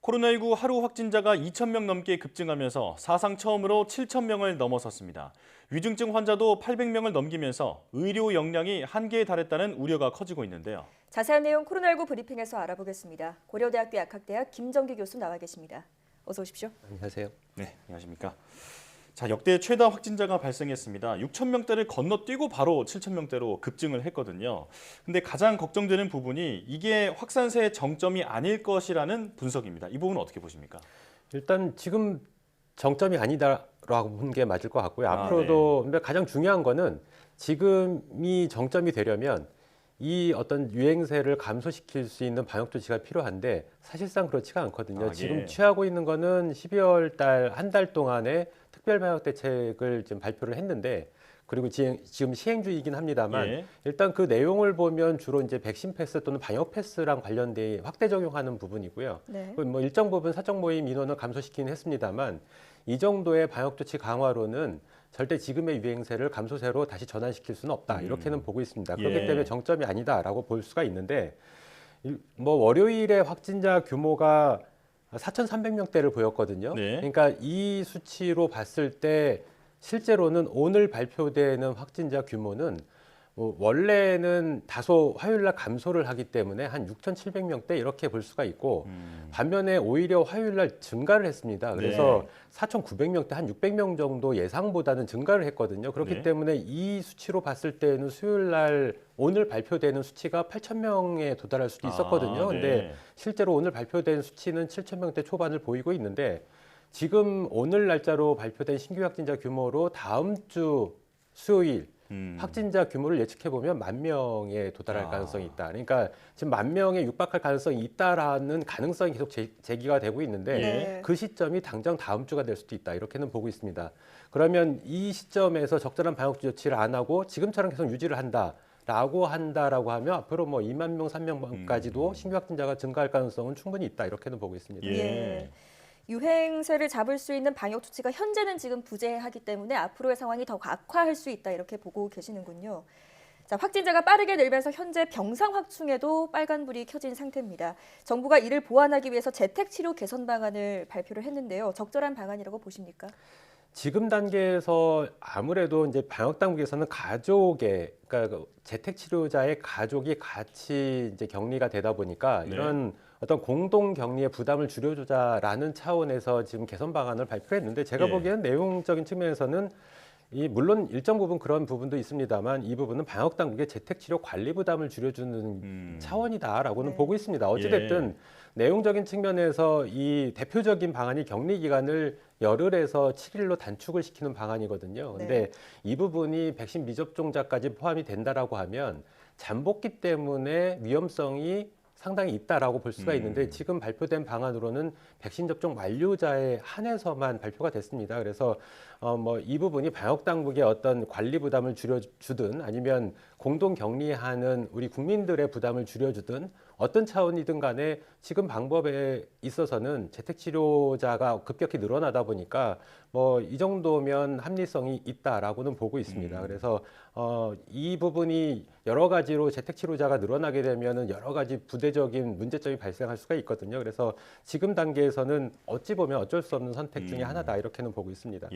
코로나19 하루 확진자가 2,000명 넘게 급증하면서 사상 처음으로 7,000명을 넘어섰습니다. 위중증 환자도 800명을 넘기면서 의료 역량이 한계에 달했다는 우려가 커지고 있는데요. 자세한 내용 코로나19 브리핑에서 알아보겠습니다. 고려대학교 약학대학 김정기 교수 나와 계십니다. 어서 오십시오. 안녕하세요. 네, 안녕하십니까. 자, 역대 최다 확진자가 발생했습니다. 6,000명대를 건너뛰고 바로 7,000명대로 급증을 했거든요. 근데 가장 걱정되는 부분이 이게 확산세의 정점이 아닐 것이라는 분석입니다. 이 부분은 어떻게 보십니까? 일단 지금 정점이 아니다라고 보는 게 맞을 것 같고요. 앞으로도 근데 가장 중요한 거는 지금이 정점이 되려면 이 어떤 유행세를 감소시킬 수 있는 방역 조치가 필요한데 사실상 그렇지가 않거든요. 지금 취하고 있는 거는 12월 달 한 달 동안의 특별 방역 대책을 지금 발표를 했는데 그리고 지금 시행 중이긴 합니다만 일단 그 내용을 보면 주로 이제 백신 패스 또는 방역 패스랑 관련돼 확대 적용하는 부분이고요. 네. 뭐 일정 부분 사적 모임 인원을 감소시키긴 했습니다만 이 정도의 방역 조치 강화로는 절대 지금의 유행세를 감소세로 다시 전환시킬 수는 없다. 이렇게는 보고 있습니다. 그렇기 때문에 정점이 아니다라고 볼 수가 있는데 뭐 월요일에 확진자 규모가 4,300명대를 보였거든요. 그러니까 이 수치로 봤을 때 실제로는 오늘 발표되는 확진자 규모는 원래는 다소 화요일날 감소를 하기 때문에 한 6,700명대 이렇게 볼 수가 있고 반면에 오히려 화요일날 증가를 했습니다. 그래서 4,900명대 한 600명 정도 예상보다는 증가를 했거든요. 그렇기 때문에 이 수치로 봤을 때는 수요일날 오늘 발표되는 수치가 8,000명에 도달할 수도 있었거든요. 근데 실제로 오늘 발표된 수치는 7,000명대 초반을 보이고 있는데 지금 오늘 날짜로 발표된 신규 확진자 규모로 다음 주 수요일 확진자 규모를 예측해 보면 10,000명에 도달할 가능성이 있다. 그러니까 지금 10,000명에 육박할 가능성이 있다라는 가능성이 계속 제기가 되고 있는데 그 시점이 당장 다음 주가 될 수도 있다. 이렇게는 보고 있습니다. 그러면 이 시점에서 적절한 방역 조치를 안 하고 지금처럼 계속 유지를 한다라고 하면 앞으로 뭐 2만 명, 3만 명까지도 신규 확진자가 증가할 가능성은 충분히 있다. 이렇게는 보고 있습니다. 유행세를 잡을 수 있는 방역 조치가 현재는 지금 부재하기 때문에 앞으로의 상황이 더 악화할 수 있다 이렇게 보고 계시는군요. 자, 확진자가 빠르게 늘면서 현재 병상 확충에도 빨간불이 켜진 상태입니다. 정부가 이를 보완하기 위해서 재택치료 개선 방안을 발표를 했는데요. 적절한 방안이라고 보십니까? 지금 단계에서 아무래도 이제 방역 당국에서는 그러니까 재택치료자의 가족이 같이 이제 격리가 되다 보니까 이런 어떤 공동 격리의 부담을 줄여주자라는 차원에서 지금 개선 방안을 발표했는데 제가 보기에는 내용적인 측면에서는 물론 일정 부분 그런 부분도 있습니다만 이 부분은 방역 당국의 재택치료 관리 부담을 줄여주는 차원이다라고는 보고 있습니다. 어찌됐든 내용적인 측면에서 이 대표적인 방안이 격리 기간을 열흘에서 7일로 단축을 시키는 방안이거든요. 근데 이 부분이 백신 미접종자까지 포함이 된다라고 하면 잠복기 때문에 위험성이 상당히 있다라고 볼 수가 있는데 지금 발표된 방안으로는 백신 접종 완료자에 한해서만 발표가 됐습니다. 그래서 뭐 이 부분이 방역 당국의 어떤 관리 부담을 줄여주든 아니면 공동 격리하는 우리 국민들의 부담을 줄여주든 어떤 차원이든 간에 지금 방법에 있어서는 재택치료자가 급격히 늘어나다 보니까 뭐 이 정도면 합리성이 있다라고는 보고 있습니다. 그래서 이 부분이 여러 가지로 재택치료자가 늘어나게 되면은 여러 가지 부대적인 문제점이 발생할 수가 있거든요. 그래서 지금 단계에서는 어찌 보면 어쩔 수 없는 선택 중에 하나다 이렇게는 보고 있습니다.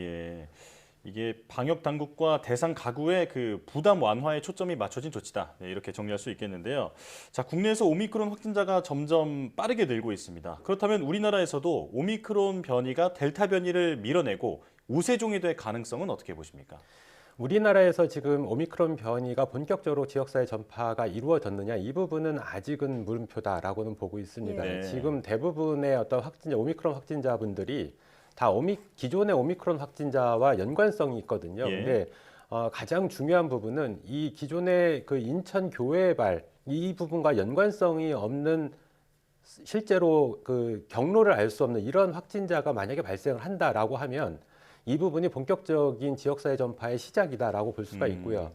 이게 방역 당국과 대상 가구의 그 부담 완화에 초점이 맞춰진 조치다. 이렇게 정리할 수 있겠는데요. 자, 국내에서 오미크론 확진자가 점점 빠르게 늘고 있습니다. 그렇다면 우리나라에서도 오미크론 변이가 델타 변이를 밀어내고 우세종이 될 가능성은 어떻게 보십니까? 우리나라에서 지금 오미크론 변이가 본격적으로 지역사회 전파가 이루어졌느냐 이 부분은 아직은 물음표다라고는 보고 있습니다. 지금 대부분의 어떤 오미크론 확진자분들이 다 기존의 오미크론 확진자와 연관성이 있거든요. 근데 가장 중요한 부분은 이 기존의 그 인천 교외발 이 부분과 연관성이 없는 실제로 그 경로를 알 수 없는 이런 확진자가 만약에 발생을 한다라고 하면 이 부분이 본격적인 지역사회 전파의 시작이다라고 볼 수가 있고요.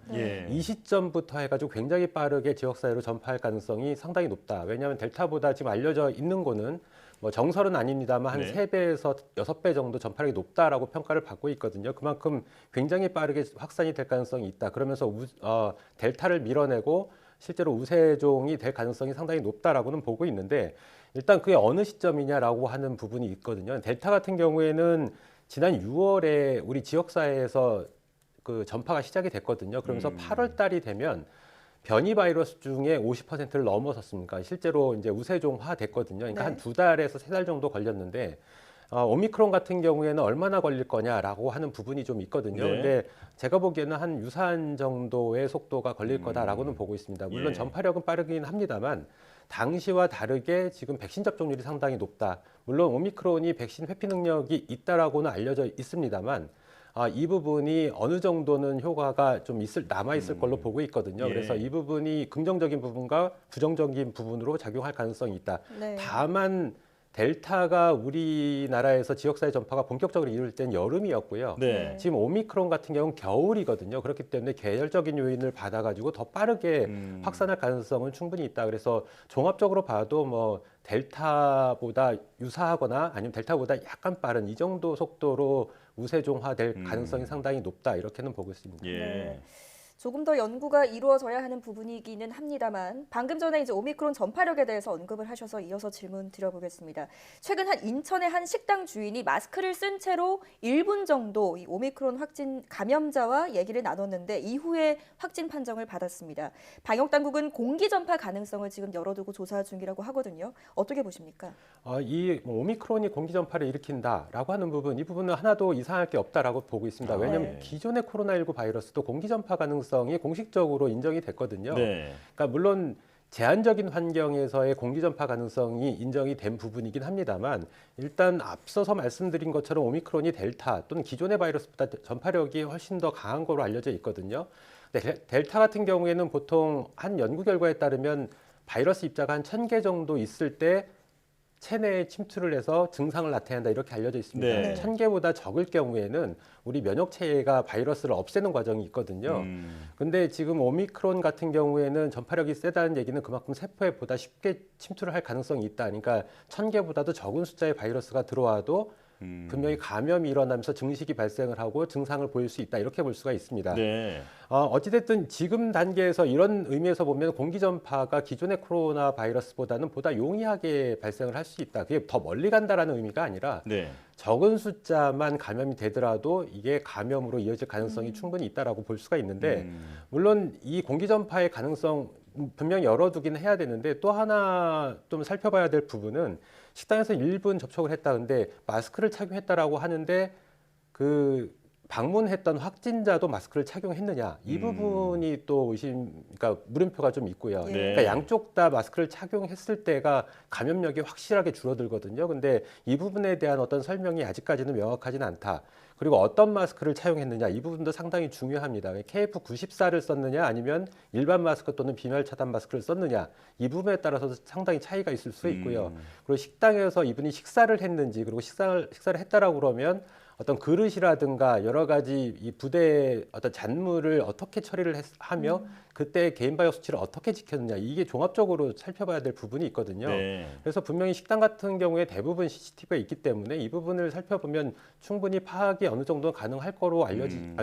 이 시점부터 해가지고 굉장히 빠르게 지역사회로 전파할 가능성이 상당히 높다. 왜냐하면 델타보다 지금 알려져 있는 거는 뭐 정설은 아닙니다만 한 3배에서 6배 정도 전파력이 높다라고 평가를 받고 있거든요. 그만큼 굉장히 빠르게 확산이 될 가능성이 있다. 그러면서 델타를 밀어내고 실제로 우세종이 될 가능성이 상당히 높다라고는 보고 있는데 일단 그게 어느 시점이냐라고 하는 부분이 있거든요. 델타 같은 경우에는 지난 6월에 우리 지역사회에서 그 전파가 시작이 됐거든요. 그러면서 8월 달이 되면 변이 바이러스 중에 50%를 넘어섰습니다. 실제로 이제 우세종화 됐거든요. 그러니까 네. 한 2달에서 3달 정도 걸렸는데 오미크론 같은 경우에는 얼마나 걸릴 거냐라고 하는 부분이 좀 있거든요. 네. 근데 제가 보기에는 한 유사한 정도의 속도가 걸릴 거다라고는 보고 있습니다. 물론 예. 전파력은 빠르긴 합니다만 당시와 다르게 지금 백신 접종률이 상당히 높다. 물론 오미크론이 백신 회피 능력이 있다라고는 알려져 있습니다만 이 부분이 어느 정도는 효과가 좀 남아 있을 걸로 보고 있거든요. 예. 그래서 이 부분이 긍정적인 부분과 부정적인 부분으로 작용할 가능성이 있다. 네. 다만 델타가 우리나라에서 지역사회 전파가 본격적으로 이룰 땐 여름이었고요. 네. 지금 오미크론 같은 경우는 겨울이거든요. 그렇기 때문에 계절적인 요인을 받아가지고 더 빠르게 확산할 가능성은 충분히 있다. 그래서 종합적으로 봐도 뭐 델타보다 유사하거나 아니면 델타보다 약간 빠른 이 정도 속도로 우세종화될 가능성이 상당히 높다. 이렇게는 보고 있습니다. 예. 네. 조금 더 연구가 이루어져야 하는 부분이기는 합니다만 방금 전에 이제 오미크론 전파력에 대해서 언급을 하셔서 이어서 질문 드려보겠습니다. 최근 한 인천의 한 식당 주인이 마스크를 쓴 채로 1분 정도 이 오미크론 확진 감염자와 얘기를 나눴는데 이후에 확진 판정을 받았습니다. 방역 당국은 공기 전파 가능성을 지금 열어두고 조사 중이라고 하거든요. 어떻게 보십니까? 이 오미크론이 공기 전파를 일으킨다라고 하는 부분, 이 부분은 하나도 이상할 게 없다라고 보고 있습니다. 왜냐하면 네. 기존의 코로나19 바이러스도 공기 전파 가능성이 공식적으로 인정이 됐거든요. 네. 그러니까 물론 제한적인 환경에서의 공기 전파 가능성이 인정이 된 부분이긴 합니다만 일단 앞서서 말씀드린 것처럼 오미크론이 델타 또는 기존의 바이러스보다 전파력이 훨씬 더 강한 거로 알려져 있거든요. 근데 델타 같은 경우에는 보통 한 연구 결과에 따르면 바이러스 입자가 한 1000개 정도 있을 때 체내에 침투를 해서 증상을 나타낸다 이렇게 알려져 있습니다. 네. 1000개보다 적을 경우에는 우리 면역 체계가 바이러스를 없애는 과정이 있거든요. 근데 지금 오미크론 같은 경우에는 전파력이 세다는 얘기는 그만큼 세포에 보다 쉽게 침투를 할 가능성이 있다. 그러니까 1000개보다도 적은 숫자의 바이러스가 들어와도 분명히 감염이 일어나면서 증식이 발생을 하고 증상을 보일 수 있다. 이렇게 볼 수가 있습니다. 네. 어찌됐든 지금 단계에서 이런 의미에서 보면 공기 전파가 기존의 코로나 바이러스보다는 보다 용이하게 발생을 할 수 있다. 그게 더 멀리 간다라는 의미가 아니라 네. 적은 숫자만 감염이 되더라도 이게 감염으로 이어질 가능성이 충분히 있다라고 볼 수가 있는데 물론 이 공기 전파의 가능성 분명히 열어두기는 해야 되는데 또 하나 좀 살펴봐야 될 부분은 식당에서 1분 접촉을 했다. 근데 마스크를 착용했다라고 하는데 그 방문했던 확진자도 마스크를 착용했느냐 이 부분이 또 그러니까 물음표가 좀 있고요. 네. 그러니까 양쪽 다 마스크를 착용했을 때가 감염력이 확실하게 줄어들거든요. 근데 이 부분에 대한 어떤 설명이 아직까지는 명확하지는 않다. 그리고 어떤 마스크를 착용했느냐 이 부분도 상당히 중요합니다. KF94를 썼느냐 아니면 일반 마스크 또는 비말 차단 마스크를 썼느냐 이 부분에 따라서 상당히 차이가 있을 수 있고요. 그리고 식당에서 이분이 식사를 했는지 그리고 식사를 했다라고 그러면 어떤 그릇이라든가 여러 가지 이 부대의 어떤 잔물을 어떻게 처리를 하며 그때 개인 방역 수치를 어떻게 지켰느냐 이게 종합적으로 살펴봐야 될 부분이 있거든요. 네. 그래서 분명히 식당 같은 경우에 대부분 CCTV가 있기 때문에 이 부분을 살펴보면 충분히 파악이 어느 정도 가능할 거로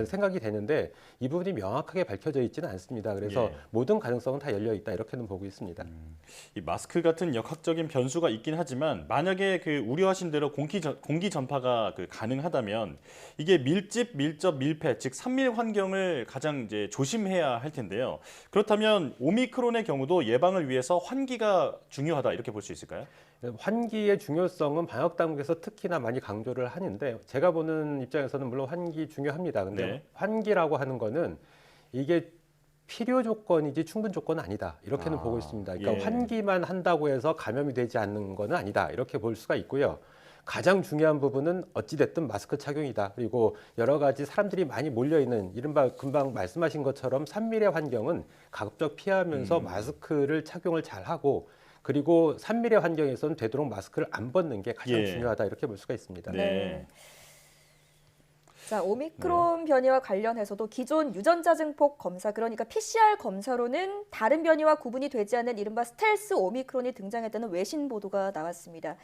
생각이 되는데 이 부분이 명확하게 밝혀져 있지는 않습니다. 그래서 예. 모든 가능성은 다 열려 있다 이렇게는 보고 있습니다. 이 마스크 같은 역학적인 변수가 있긴 하지만 만약에 그 우려하신 대로 공기 전파가 가능하다면 이게 밀집, 밀접, 밀폐 즉 3밀 환경을 가장 이제 조심해야 할 텐데요. 그렇다면 오미크론의 경우도 예방을 위해서 환기가 중요하다 이렇게 볼 수 있을까요? 환기의 중요성은 방역 당국에서 특히나 많이 강조를 하는데 제가 보는 입장에서는 물론 환기 중요합니다. 근데 네. 환기라고 하는 거는 이게 필요 조건이지 충분 조건은 아니다. 이렇게는 보고 있습니다. 그러니까 예. 환기만 한다고 해서 감염이 되지 않는 거는 아니다. 이렇게 볼 수가 있고요. 가장 중요한 부분은 어찌됐든 마스크 착용이다. 그리고 여러 가지 사람들이 많이 몰려있는 이른바 금방 말씀하신 것처럼 3밀의 환경은 가급적 피하면서 마스크를 착용을 잘하고 그리고 3밀의 환경에서는 되도록 마스크를 안 벗는 게 가장 예. 중요하다. 이렇게 볼 수가 있습니다. 네. 자, 오미크론 변이와 관련해서도 기존 유전자 증폭 검사, 그러니까 PCR 검사로는 다른 변이와 구분이 되지 않는 이른바 스텔스 오미크론이 등장했다는 외신 보도가 나왔습니다.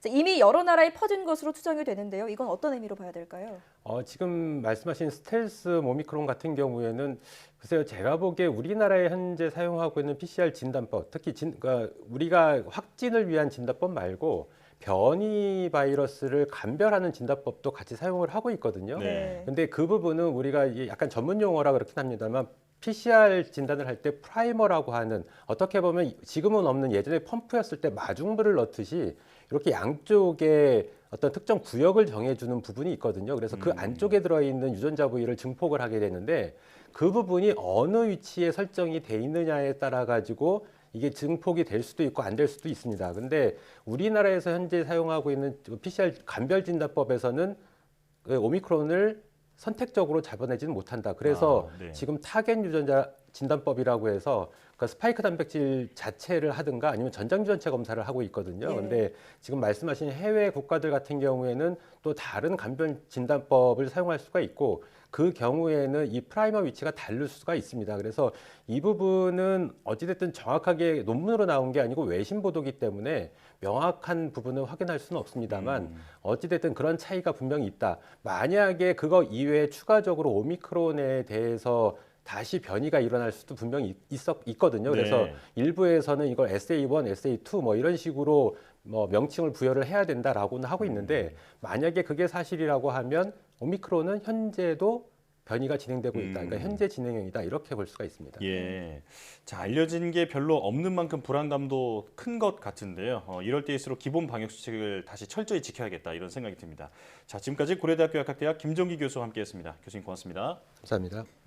자, 이미 여러 나라에 퍼진 것으로 추정이 되는데요. 이건 어떤 의미로 봐야 될까요? 지금 말씀하신 스텔스 오미크론 같은 경우에는 글쎄요, 제가 보기에 우리나라에 현재 사용하고 있는 PCR 진단법, 특히 그러니까 우리가 확진을 위한 진단법 말고 변이 바이러스를 감별하는 진단법도 같이 사용을 하고 있거든요. 네. 근데 그 부분은 우리가 이게 약간 전문 용어라 그렇긴 합니다만 PCR 진단을 할 때 프라이머라고 하는, 어떻게 보면 지금은 없는 예전에 펌프였을 때 마중물을 넣듯이 이렇게 양쪽에 어떤 특정 구역을 정해주는 부분이 있거든요. 그래서 그 안쪽에 들어있는 유전자 부위를 증폭을 하게 되는데 그 부분이 어느 위치에 설정이 돼 있느냐에 따라 가지고 이게 증폭이 될 수도 있고 안 될 수도 있습니다. 근데 우리나라에서 현재 사용하고 있는 PCR 감별 진단법에서는 그 오미크론을 선택적으로 잡아내지는 못한다. 그래서 네. 지금 타겟 유전자 진단법이라고 해서 그 스파이크 단백질 자체를 하든가 아니면 전장 유전체 검사를 하고 있거든요. 예. 근데 지금 말씀하신 해외 국가들 같은 경우에는 또 다른 감별 진단법을 사용할 수가 있고 그 경우에는 이 프라이머 위치가 다를 수가 있습니다. 그래서 이 부분은 어찌됐든 정확하게 논문으로 나온 게 아니고 외신 보도기 때문에 명확한 부분을 확인할 수는 없습니다만 어찌됐든 그런 차이가 분명히 있다. 만약에 그거 이외에 추가적으로 오미크론에 대해서 다시 변이가 일어날 수도 분명히 있거든요. 그래서 네. 일부에서는 이걸 SA1, SA2 뭐 이런 식으로 뭐 명칭을 부여를 해야 된다라고는 하고 있는데 만약에 그게 사실이라고 하면 오미크론은 현재도 변이가 진행되고 있다. 그러니까 현재 진행형이다. 이렇게 볼 수가 있습니다. 예. 자, 알려진 게 별로 없는 만큼 불안감도 큰 것 같은데요. 이럴 때일수록 기본 방역 수칙을 다시 철저히 지켜야겠다 이런 생각이 듭니다. 자, 지금까지 고려대학교 약학대학 김종기 교수와 함께했습니다. 교수님 고맙습니다. 감사합니다.